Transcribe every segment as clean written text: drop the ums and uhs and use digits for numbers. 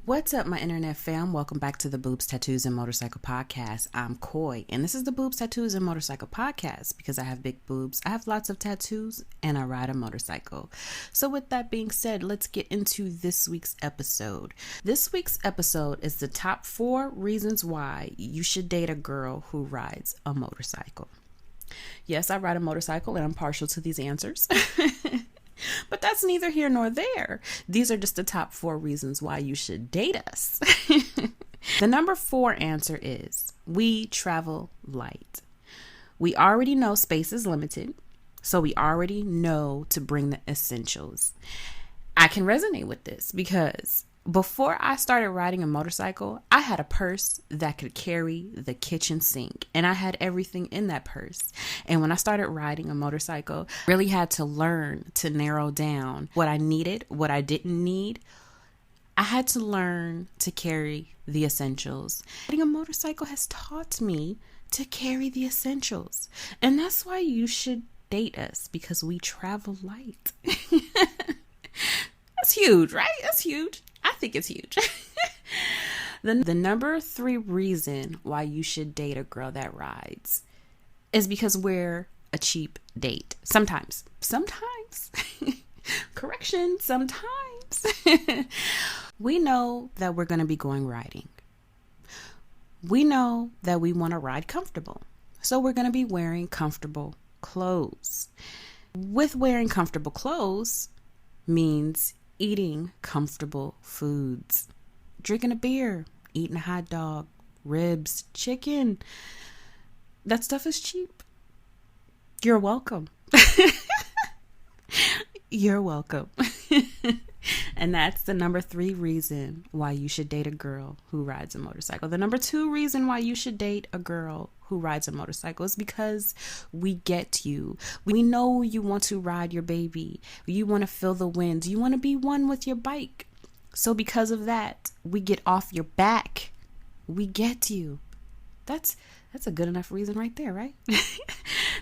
What's up, my internet fam? Welcome back to the Boobs Tattoos and Motorcycle Podcast. I'm Coy, and this is the Boobs Tattoos and Motorcycle Podcast because I have big boobs, I have lots of tattoos, and I ride a motorcycle. So with that being said, let's get into this week's episode. This week's episode is the top 4 reasons why you should date a girl who rides a motorcycle. Yes, I ride a motorcycle, and I'm partial to these answers. But that's neither here nor there. These are just the top 4 reasons why you should date us. The number 4 answer is we travel light. We already know space is limited, so we already know to bring the essentials. I can resonate with this because before I started riding a motorcycle, I had a purse that could carry the kitchen sink, and I had everything in that purse. And when I started riding a motorcycle, I really had to learn to narrow down what I needed, what I didn't need. I had to learn to carry the essentials. Riding a motorcycle has taught me to carry the essentials. And that's why you should date us, because we travel light. That's huge, right? That's huge. I think it's huge. The number 3 reason why you should date a girl that rides is because we're a cheap date. Sometimes. Correction, sometimes. We know that we're going to be going riding. We know that we want to ride comfortable. So we're going to be wearing comfortable clothes. With wearing comfortable clothes means eating comfortable foods, drinking a beer, eating a hot dog, ribs, chicken. That stuff is cheap. You're welcome. You're welcome. And that's the number 3 reason why you should date a girl who rides a motorcycle. The number 2 reason why you should date a girl who rides a motorcycle is because we get you. We know you want to ride your baby. You want to feel the wind. You want to be one with your bike. So because of that, we get off your back. We get you. That's a good enough reason right there, right?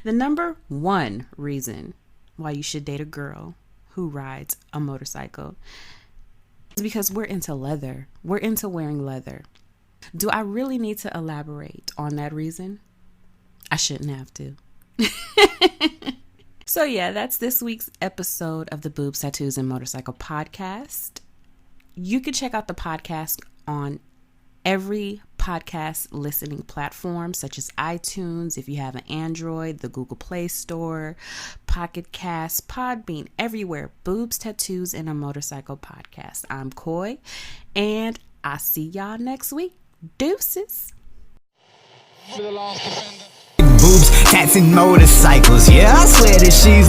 The number 1 reason why you should date a girl who rides a motorcycle is because we're into leather. We're into wearing leather. Do I really need to elaborate on that reason? I shouldn't have to. So yeah, that's this week's episode of the Boobs Tattoos and Motorcycle Podcast. You can check out the podcast on every podcast listening platform, such as iTunes, if you have an Android, the Google Play Store, Pocket Cast, Podbean, everywhere. Boobs, Tattoos, and a Motorcycle Podcast. I'm Coy, and I'll see y'all next week. Deuces. Boobs, tats, and motorcycles. Yeah, I swear that she's